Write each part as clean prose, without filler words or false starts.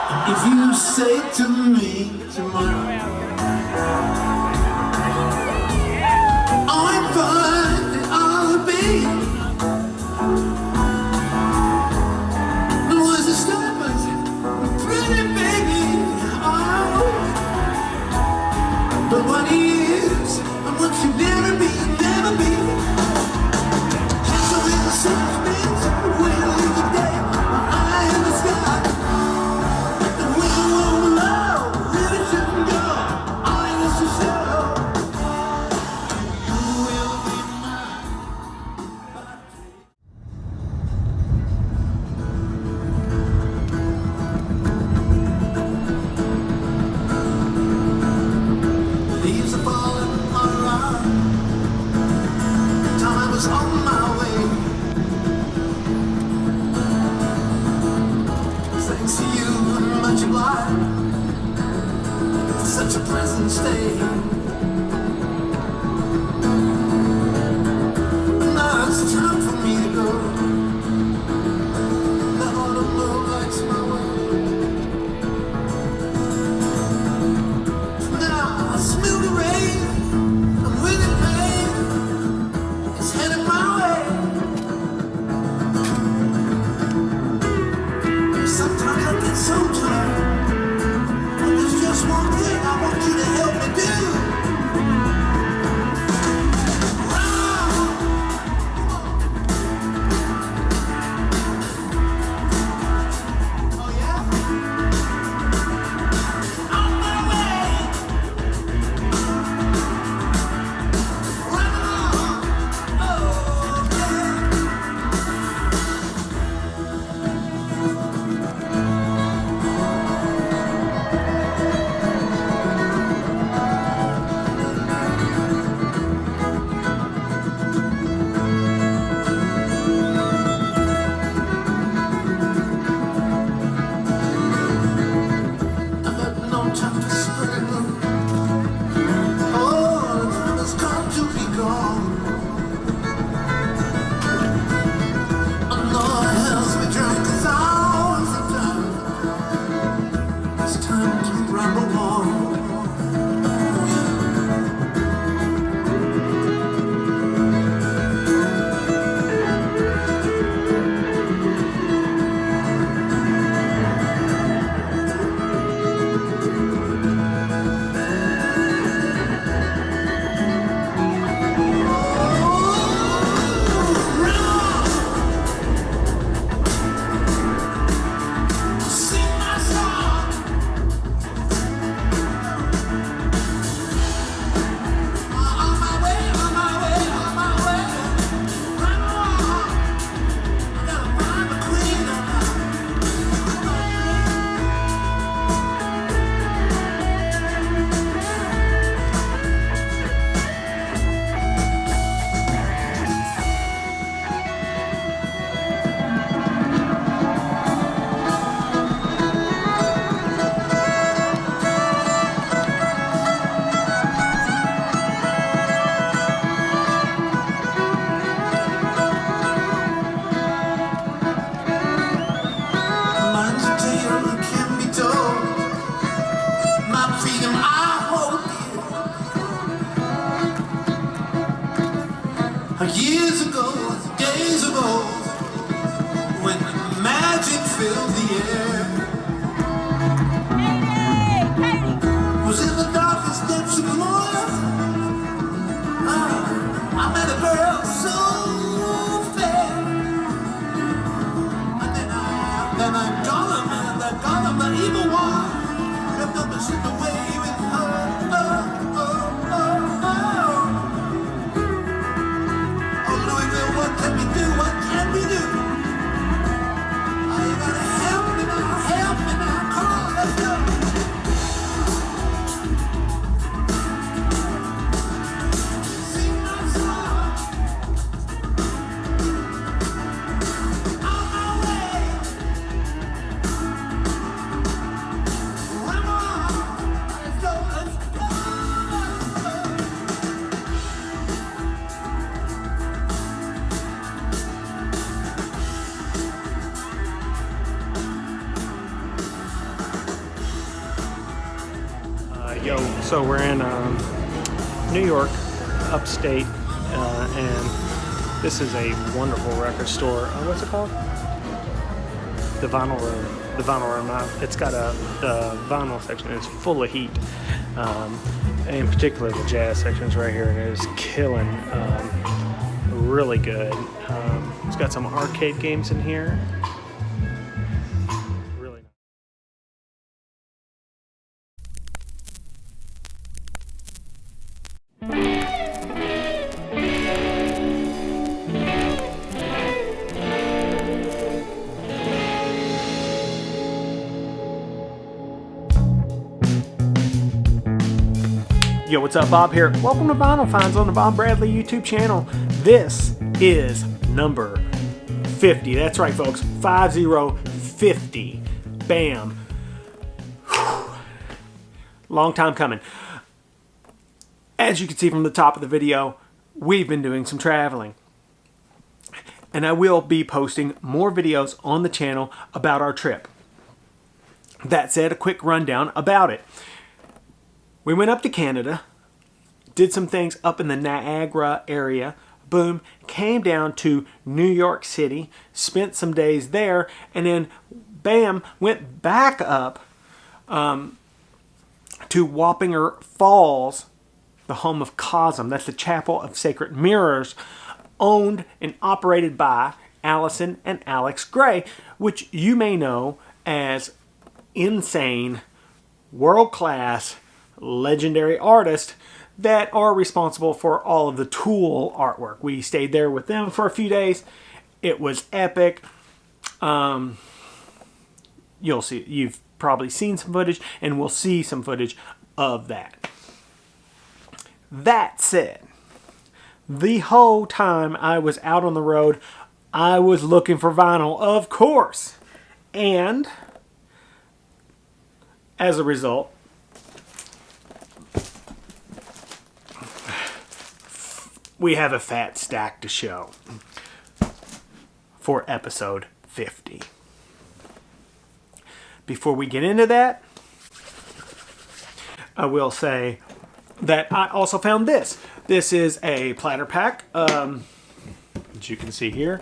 If you say to me tomorrow, I'm fine, I'll be. The was a starbucks, pretty baby, oh. But what is, and what you never be, never be. Just a little suspense, we'll leave the day, eye in the sky. Leaves are falling around. Time I was on my way. Thanks to you, I'm much obliged. It's such a pleasant stay. But now it's time for me to go. The autumn moon lights my way. Now I smell the rain. I'm with it, babe. It's headed my way. Sometimes I get so tired. But there's just one thing I want you to help me do. Oh yeah? On my way. Run along. Oh yeah. I've got no time to spread the oh, the time has come to be gone. I know it helps me drink 'cause hours of time. It's time to ramble on. Sing my song. On my way, on my way, on my way. Run along. I gotta find the queen of mine's a tale that can be told. My freedom I hold dear. Years ago, days ago, when magic filled the air, was in the darkest depths of life. I met a girl so fair, and then I got him, and I got him, the evil one. Kept up and slipped away with her. Oh, oh, oh, oh. Oh, Louisville, what can we do? What can we do? Oh, you gotta help me now, come on, let's go. Sing my song. On my way. Run along. Yo, so we're in New York, upstate, and this is a wonderful record store. What's it called? The Vinyl Room. The Vinyl Room. It's got the vinyl section is full of heat. In particular, the jazz section's right here, and it is killing. Really good. It's got some arcade games in here. Really nice. Yo, what's up? Bob here. Welcome to Vinyl Finds on the Bob Bradley YouTube channel. This is number 50. That's right, folks. 50. Bam. Whew. Long time coming. As you can see from the top of the video, we've been doing some traveling. And I will be posting more videos on the channel about our trip. That said, a quick rundown about it. We went up to Canada, did some things up in the Niagara area, boom, came down to New York City, spent some days there, and then, bam, went back up to Wappinger Falls, the home of COSM. That's the Chapel of Sacred Mirrors, owned and operated by Allyson and Alex Gray, which you may know as insane, world-class, legendary artists that are responsible for all of the Tool artwork. We stayed there with them for a few days. It was epic. You'll see, you've probably seen some footage, and we'll see some footage of that. That said, the whole time I was out on the road, I was looking for vinyl, of course. And as a result, we have a fat stack to show for episode 50. Before we get into that, I will say that I also found this. This is a platter pack, as you can see here.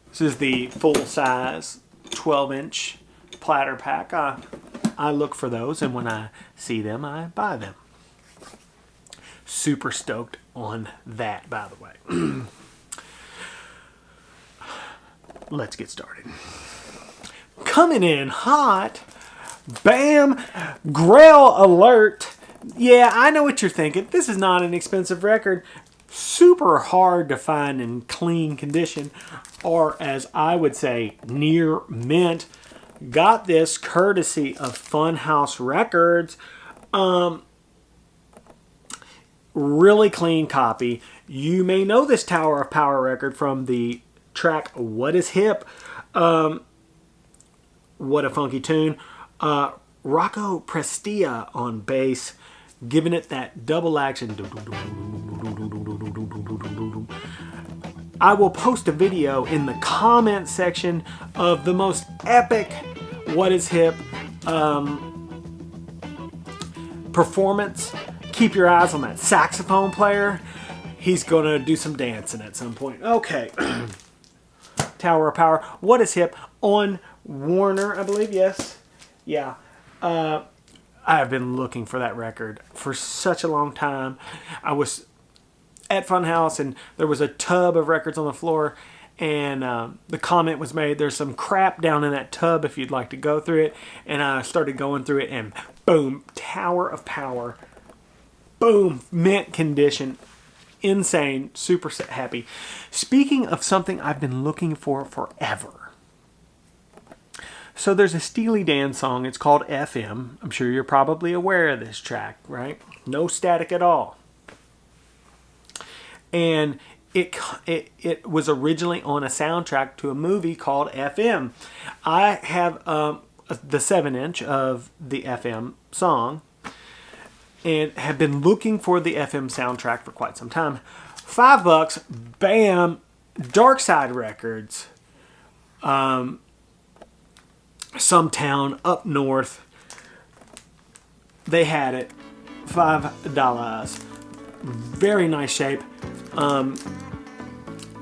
This is the full-size 12-inch platter pack. I look for those, and when I see them, I buy them. Super stoked on that, by the way. Let's get started. Coming in hot, bam, Grail alert. Yeah, I know what you're thinking. This is not an expensive record. Super hard to find in clean condition, or as I would say, near mint. Got this courtesy of Funhouse Records. Really clean copy. You may know this Tower of Power record from the track What Is Hip. What a funky tune. Rocco Prestia on bass, giving it that double action. I will post a video in the comment section of the most epic What Is Hip performance. Keep your eyes on that saxophone player. He's gonna do some dancing at some point. Okay. Tower of Power. What Is Hip on Warner, I believe. Yes. Yeah. I've been looking for that record for such a long time. I was at Funhouse, and there was a tub of records on the floor, and the comment was made, there's some crap down in that tub if you'd like to go through it. And I started going through it, and boom, Tower of Power. Boom, mint condition. Insane, super happy. Speaking of something I've been looking for forever. So there's a Steely Dan song, it's called FM. I'm sure you're probably aware of this track, right? No static at all. And it was originally on a soundtrack to a movie called FM. I have the 7-inch of the FM song, and have been looking for the FM soundtrack for quite some time. $5, bam, Dark Side Records, some town up north. they had it. $5. Very nice shape.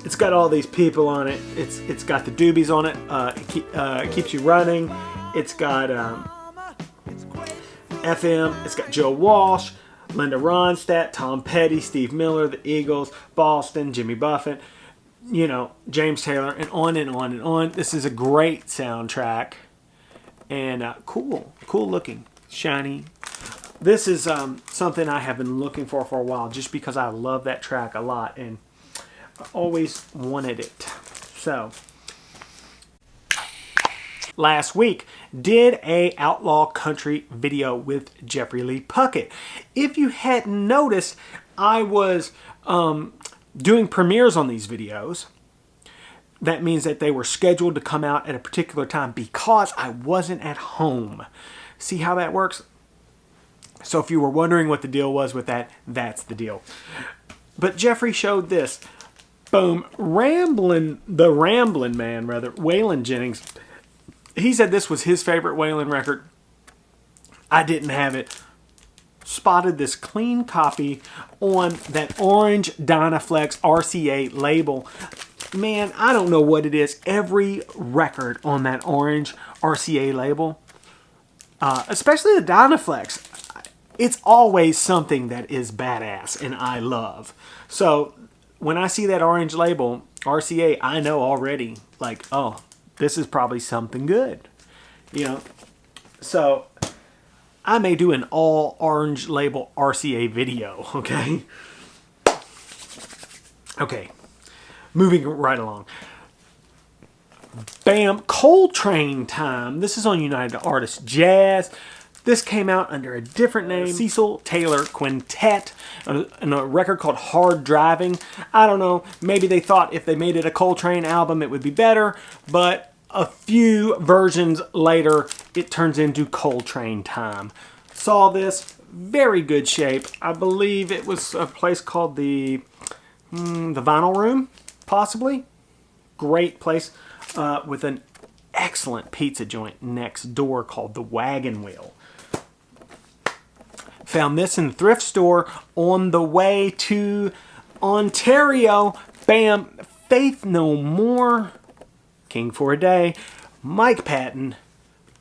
It's got all these people on it. It's got the doobies on it. It keeps you running. It's got FM. It's got Joe Walsh, Linda Ronstadt, Tom Petty, Steve Miller, the Eagles, Boston, Jimmy Buffett, you know, James Taylor, and on and on and on. This is a great soundtrack, and cool looking, shiny. This is something I have been looking for a while, just because I love that track a lot, and I always wanted it. So, last week, did a outlaw country video with Jeffrey Lee Puckett. If you hadn't noticed, I was doing premieres on these videos. That means that they were scheduled to come out at a particular time because I wasn't at home. See how that works? So if you were wondering what the deal was with that, that's the deal. But Jeffrey showed this. Boom. The Ramblin' Man, Waylon Jennings. He said this was his favorite Waylon record. I didn't have it. Spotted this clean copy on that orange Dynaflex RCA label. Man, I don't know what it is. Every record on that orange RCA label, especially the Dynaflex, it's always something that is badass and I love. So when I see that orange label, RCA, I know already, like, oh, this is probably something good. You know, so I may do an all orange label RCA video, okay? Okay, moving right along. Bam, Coltrane time. This is on United Artists Jazz. This came out under a different name, Cecil Taylor Quintet, and a record called Hard Driving. I don't know, maybe they thought if they made it a Coltrane album it would be better, but a few versions later it turns into Coltrane time. Saw this, very good shape. I believe it was a place called the Vinyl Room, possibly. Great place with an excellent pizza joint next door called the Wagon Wheel. Found this in the thrift store on the way to Ontario. Bam, Faith No More, King for a Day, Mike Patton,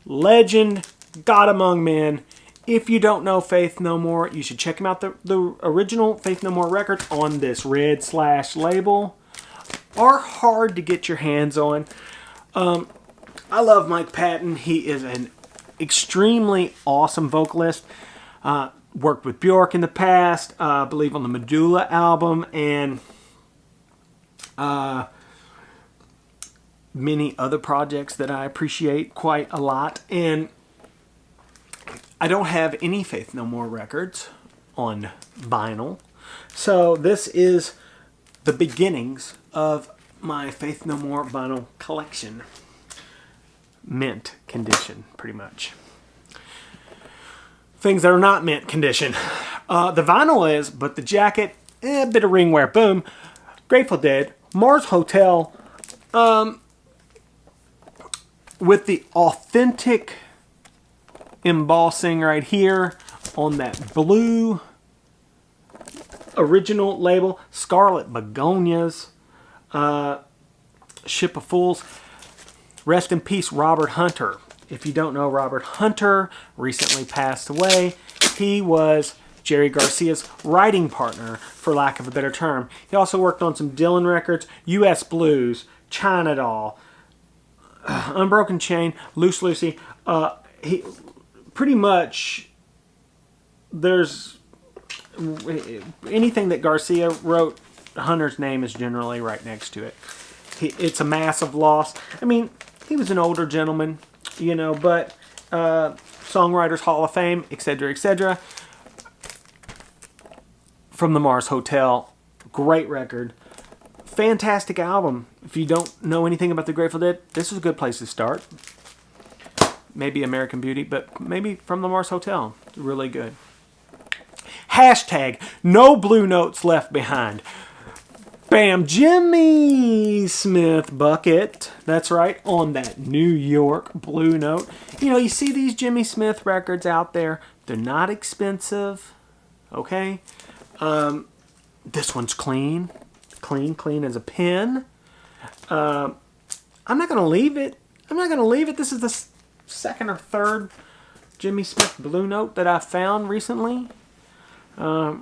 legend, God Among Men. If you don't know Faith No More, you should check him out. The original Faith No More records on this red slash label are hard to get your hands on. I love Mike Patton. He is an extremely awesome vocalist. Worked with Bjork in the past, I believe on the Medulla album, and many other projects that I appreciate quite a lot. And I don't have any Faith No More records on vinyl, so this is the beginnings of my Faith No More vinyl collection. Mint condition, pretty much. Things that are not mint condition. The vinyl is, but the jacket, a bit of ring wear. Boom. Grateful Dead, Mars Hotel, with the authentic embossing right here on that blue original label. Scarlet Begonias, Ship of Fools. Rest in peace, Robert Hunter. If you don't know, Robert Hunter recently passed away. He was Jerry Garcia's writing partner, for lack of a better term. He also worked on some Dylan records, U.S. Blues, China Doll, Unbroken Chain, Loose Lucy. He pretty much, there's anything that Garcia wrote, Hunter's name is generally right next to it. It's a massive loss. I mean, he was an older gentleman, you know, but Songwriters Hall of Fame, etc., etc. From the Mars Hotel, great record, fantastic album. If you don't know anything about the Grateful Dead, this is a good place to start. Maybe American Beauty, but maybe From the Mars Hotel, really good. Hashtag no blue notes left behind. Bam, Jimmy Smith bucket. That's right, on that New York Blue Note. You know, you see these Jimmy Smith records out there. They're not expensive, okay? This one's clean. Clean as a pin. I'm not going to leave it. This is the second or third Jimmy Smith Blue Note that I found recently. But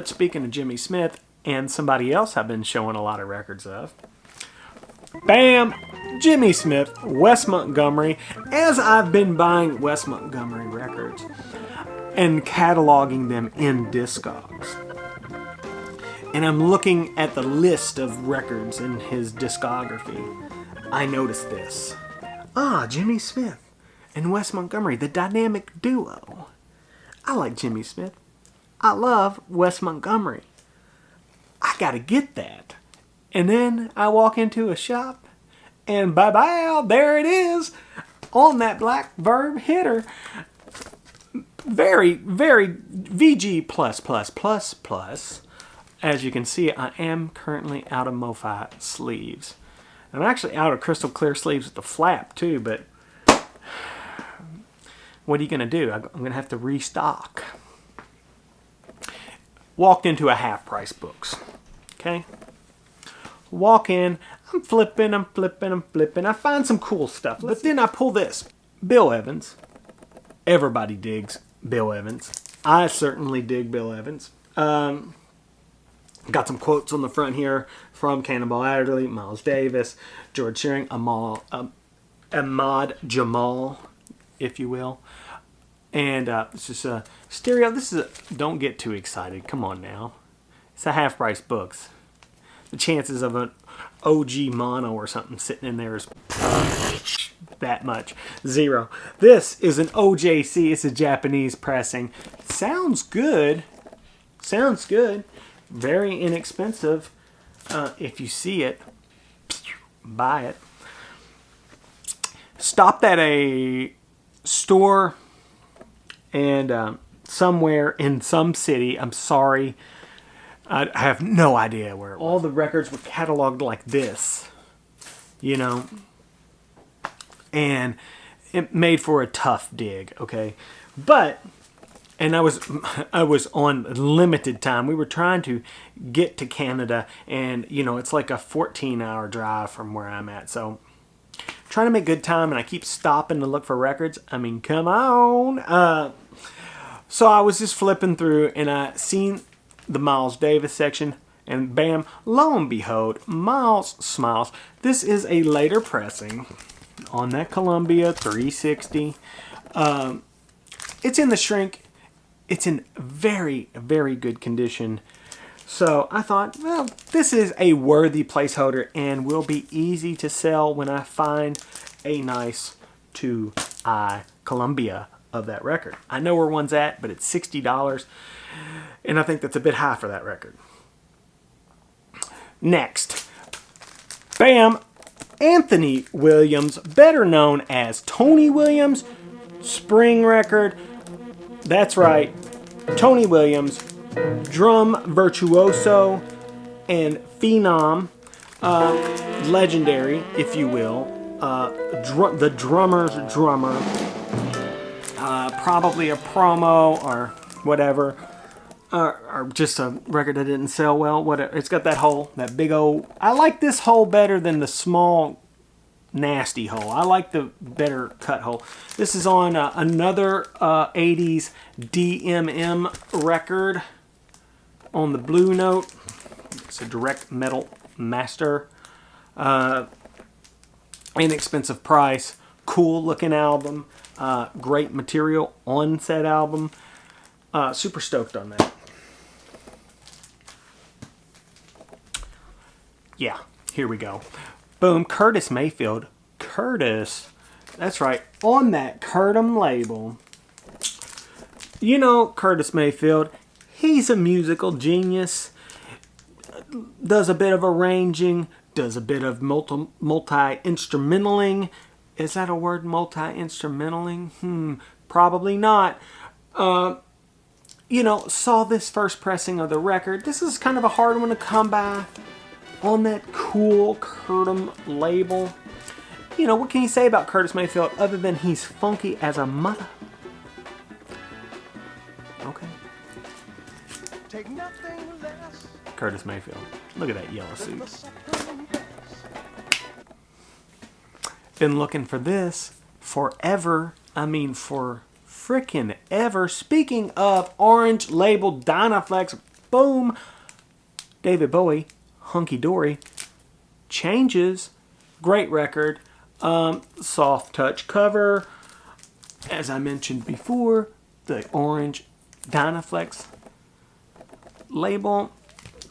speaking of Jimmy Smith, and somebody else I've been showing a lot of records of. Bam! Jimmy Smith, Wes Montgomery. As I've been buying Wes Montgomery records and cataloging them in Discogs, and I'm looking at the list of records in his discography, I noticed this. Jimmy Smith and Wes Montgomery, the dynamic duo. I like Jimmy Smith. I love Wes Montgomery. I gotta get that. And then I walk into a shop, and bye-bye, there it is, on that black Verb hitter. Very, very VG++++. As you can see, I am currently out of MoFi sleeves. I'm actually out of crystal clear sleeves with the flap too, but what are you gonna do? I'm gonna have to restock. Walked into a Half Price Books. Okay? Walk in, I'm flipping. I find some cool stuff. But then I pull this. Bill Evans. Everybody digs Bill Evans. I certainly dig Bill Evans. Got some quotes on the front here from Cannonball Adderley, Miles Davis, George Shearing, Ahmad Jamal, if you will. And it's just a stereo. Don't get too excited. Come on now. It's a Half Price Books. The chances of an OG mono or something sitting in there is that much. Zero. This is an OJC. It's a Japanese pressing. Sounds good. Very inexpensive. If you see it, buy it. Stopped at a store and somewhere in some city. I'm sorry. I have no idea where it was. All the records were cataloged like this, you know, and it made for a tough dig, okay? But, and I was on limited time. We were trying to get to Canada, and, you know, it's like a 14-hour drive from where I'm at, so trying to make good time, and I keep stopping to look for records. I mean, come on. So I was just flipping through, and I seen the Miles Davis section, and bam, lo and behold, Miles smiles. This is a later pressing on that Columbia 360. It's in the shrink. It's in very, very good condition. So I thought, well, this is a worthy placeholder and will be easy to sell when I find a nice 2i Columbia of that record. I know where one's at, but it's $60. And I think that's a bit high for that record. Next. Bam! Anthony Williams, better known as Tony Williams. Spring record. That's right. Tony Williams. Drum virtuoso and phenom. Legendary, if you will. The drummer's drummer. Probably a promo or whatever. Or just a record that didn't sell well. Whatever. It's got that hole, that big old. I like this hole better than the small, nasty hole. I like the better cut hole. This is on another 80s DMM record on the Blue Note. It's a direct metal master. Inexpensive price. Cool looking album. Great material on said album. Super stoked on that. Yeah, here we go. Boom, Curtis Mayfield. Curtis, that's right, on that Curtum label. You know Curtis Mayfield, he's a musical genius. Does a bit of arranging, does a bit of multi-instrumentaling. Is that a word, multi-instrumentaling? Probably not. saw this first pressing of the record. This is kind of a hard one to come by on that cool Curtis label. What can you say about Curtis Mayfield other than he's funky as a mother? Okay. Take nothing less. Curtis Mayfield. Look at that yellow suit. Been looking for this forever. I mean, for frickin' ever. Speaking of orange label Dynaflex, boom. David Bowie, Hunky Dory. Changes. Great record. Soft touch cover. As I mentioned before, the orange Dynaflex label.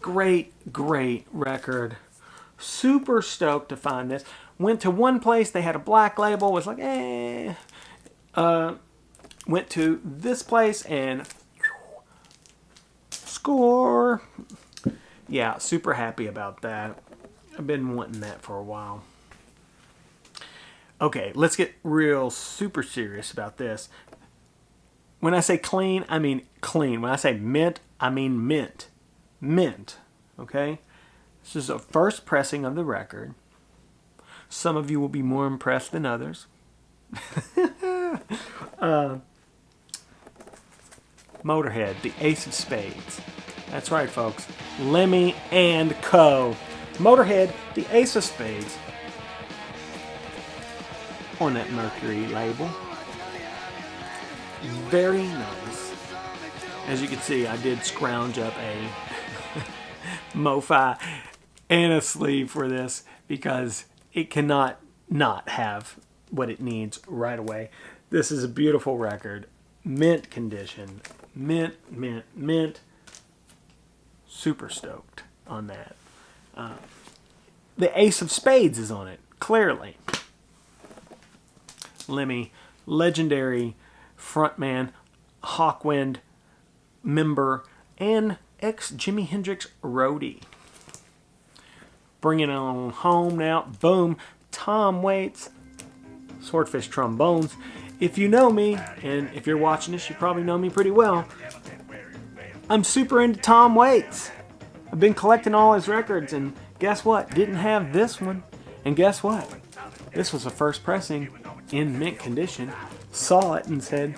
Great record. Super stoked to find this. Went to one place, they had a black label, was like, eh. Went to this place and score. Yeah, super happy about that. I've been wanting that for a while. Okay, let's get real super serious about this. When I say clean, I mean clean. When I say mint, I mean mint. Mint. Okay? This is a first pressing of the record. Some of you will be more impressed than others. Motorhead, the Ace of Spades. That's right, folks. Lemmy and Co. Motorhead, the Ace of Spades. On that Mercury label. Very nice. As you can see, I did scrounge up a MoFi and a sleeve for this because it cannot not have what it needs right away. This is a beautiful record. Mint condition. Mint. Super stoked on that. The Ace of Spades is on it, clearly. Lemmy, legendary frontman, Hawkwind member, and ex-Jimi Hendrix roadie. Bringing it on home now. Boom. Tom Waits, Swordfish Trombones. If you know me, and if you're watching this, you probably know me pretty well. I'm super into Tom Waits. I've been collecting all his records, and guess what? Didn't have this one. And guess what? This was the first pressing in mint condition. Saw it and said,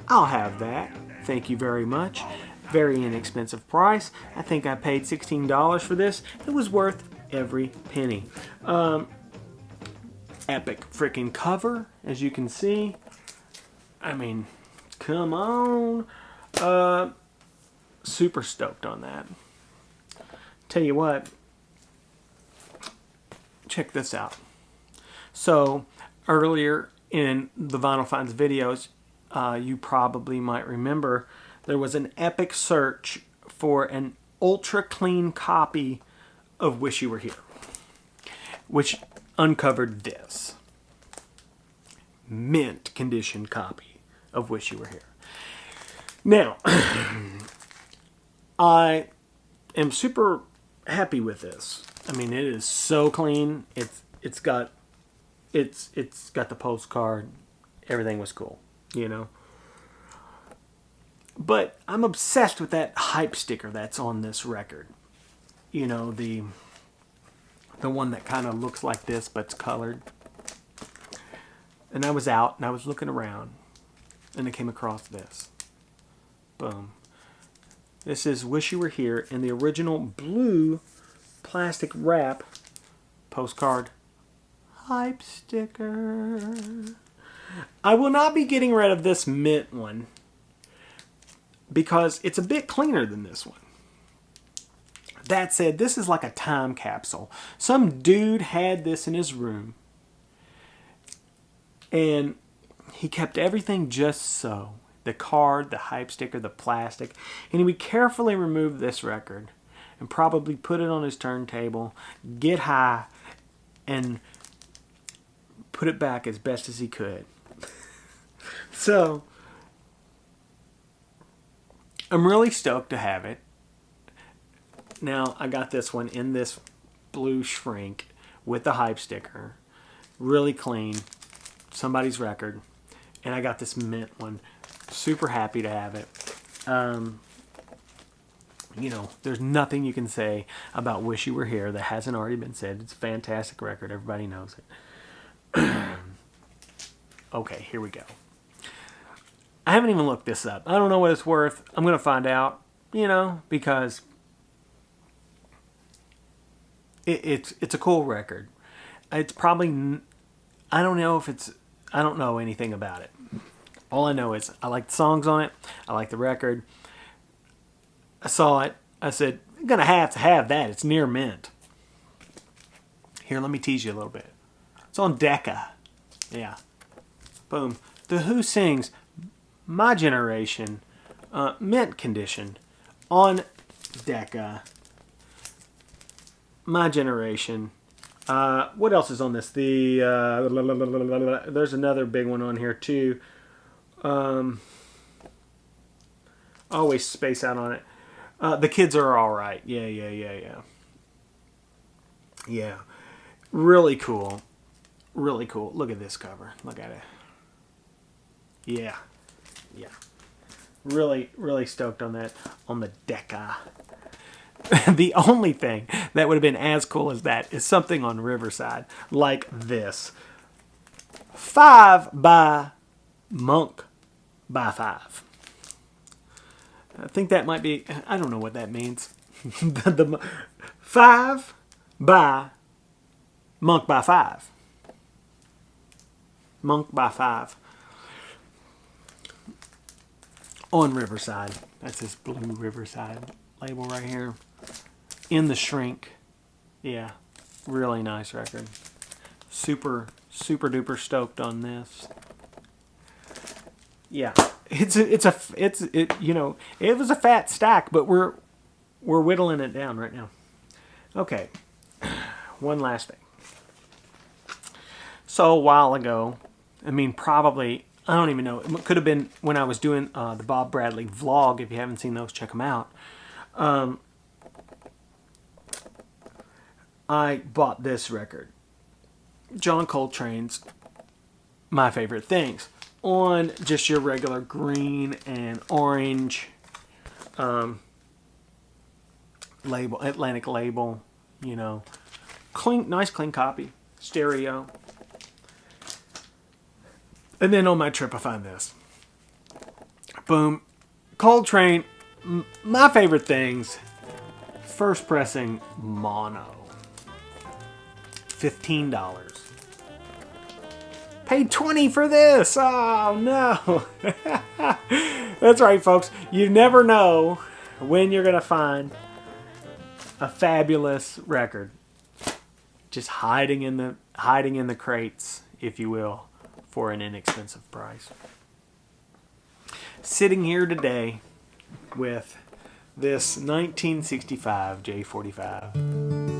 I'll have that. Thank you very much. Very inexpensive price. I think I paid $16 for this. It was worth every penny. Epic freaking cover, as you can see. I mean, come on. Super stoked on that. Tell you what. Check this out. So, earlier in the Vinyl Finds videos, you probably might remember there was an epic search for an ultra clean copy of Wish You Were Here, which uncovered this mint condition copy of Wish You Were Here. Now, I am super happy with this. I mean, it is so clean. It's got the postcard. Everything was cool, you know. But I'm obsessed with that hype sticker that's on this record. You know, the one that kind of looks like this, but it's colored. And I was out, and I was looking around, and I came across this. Boom. This is Wish You Were Here in the original blue plastic wrap postcard hype sticker. I will not be getting rid of this mint one because it's a bit cleaner than this one. That said, this is like a time capsule. Some dude had this in his room and he kept everything just so. The card, the hype sticker, the plastic. And he would carefully remove this record and probably put it on his turntable, get high, and put it back as best as he could. So, I'm really stoked to have it. Now, I got this one in this blue shrink with the hype sticker. Really clean. Somebody's record. And I got this mint one. Super happy to have it. You know, there's nothing you can say about Wish You Were Here that hasn't already been said. It's a fantastic record. Everybody knows it. Okay, here we go. I haven't even looked this up. I don't know what it's worth. I'm going to find out, you know, because it's a cool record. It's probably, I don't know if it's, I don't know anything about it. All I know is I like the songs on it. I like the record. I saw it. I said, I'm going to have that. It's near mint. Here, let me tease you a little bit. It's on Decca. Yeah. Boom. The Who sings My Generation, mint condition, on Decca. My Generation. What else is on this? There's another big one on here too. Always space out on it. The Kids Are Alright. Yeah. Really cool. Really cool. Look at this cover. Look at it. Yeah. Really stoked on that. On the Decca. The only thing that would have been as cool as that is something on Riverside. Like this. 5 by Monk by 5. I think that might be, I don't know what that means. the 5 by Monk by 5. Monk by 5. On Riverside. That's this blue Riverside label right here. In the Shrink. Yeah. Really nice record. Super duper stoked on this. Yeah. You know, it was a fat stack, but we're whittling it down right now. Okay. One last thing. So a while ago, I mean, probably, I don't even know. It could have been when I was doing the Bob Bradley vlog. If you haven't seen those, check them out. I bought this record. John Coltrane's My Favorite Things. On just your regular green and orange label, Atlantic label, you know. Nice clean copy. Stereo. And then on my trip I find this. Boom. Coltrane, My Favorite Things, first pressing mono. $15. Paid $20 for this. Oh no. That's right, folks. You never know when you're going to find a fabulous record just hiding in the crates, if you will, for an inexpensive price. Sitting here today with this 1965 J45.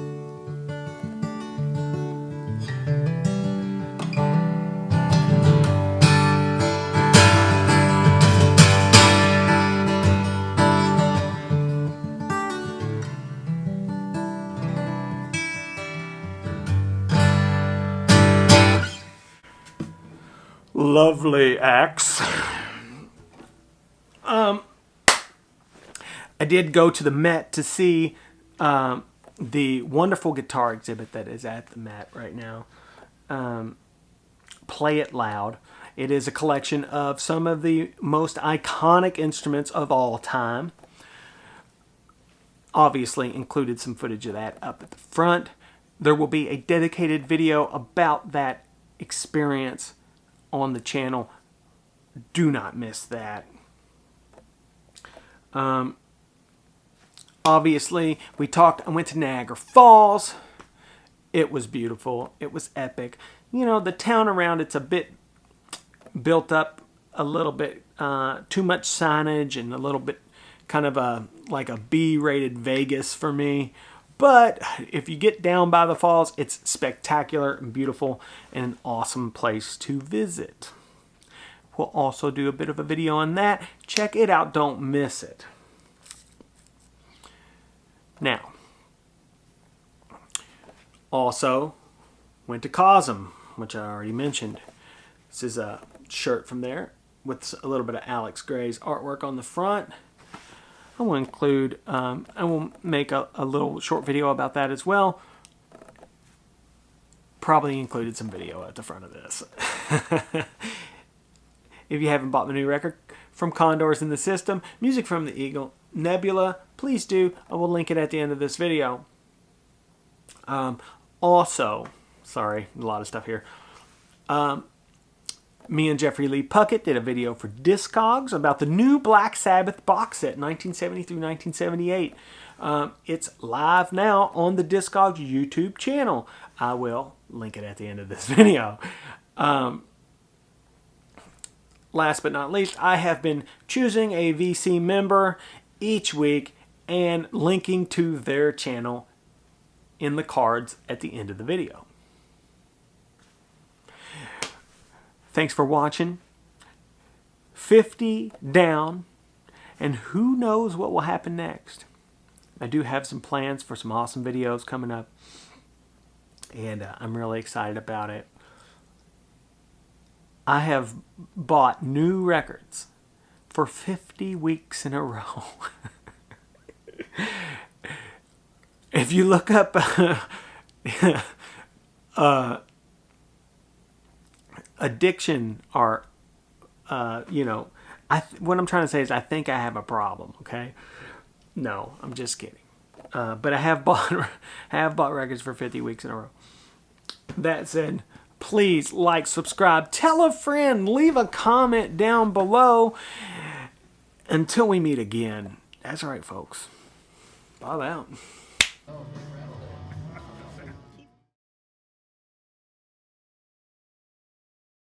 Lovely axe. I did go to the Met to see the wonderful guitar exhibit that is at the Met right now. Play It Loud. It is a collection of some of the most iconic instruments of all time. Obviously included some footage of that up at the front. There will be a dedicated video about that experience on the channel. Do not miss that. Obviously, I went to Niagara Falls. It was beautiful. It was epic. You know, the town around it's a bit built up, a little bit too much signage, and a little bit kind of like a B-rated Vegas for me. But if you get down by the falls, it's spectacular and beautiful and an awesome place to visit. We'll also do a bit of a video on that. Check it out. Don't miss it. Now, also went to COSM, which I already mentioned. This is a shirt from there with a little bit of Alex Gray's artwork on the front. I will include, I will make a little short video about that as well. Probably included some video at the front of this. If you haven't bought the new record from Condors in the System, Music from the Eagle Nebula, please do. I will link it at the end of this video. Also, sorry, a lot of stuff here. Me and Jeffrey Lee Puckett did a video for Discogs about the new Black Sabbath box set, 1970 through 1978. It's live now on the Discogs YouTube channel. I will link it at the end of this video. Last but not least, I have been choosing a VC member each week and linking to their channel in the cards at the end of the video. Thanks for watching. 50 down, and who knows what will happen next. I do have some plans for some awesome videos coming up, and I'm really excited about it. I have bought new records for 50 weeks in a row. If you look up addiction, or you know, what I'm trying to say is I think I have a problem. Okay, no, I'm just kidding. But I have bought records for 50 weeks in a row. That said, please like, subscribe, tell a friend, leave a comment down below. Until we meet again, that's right, folks. Bob out.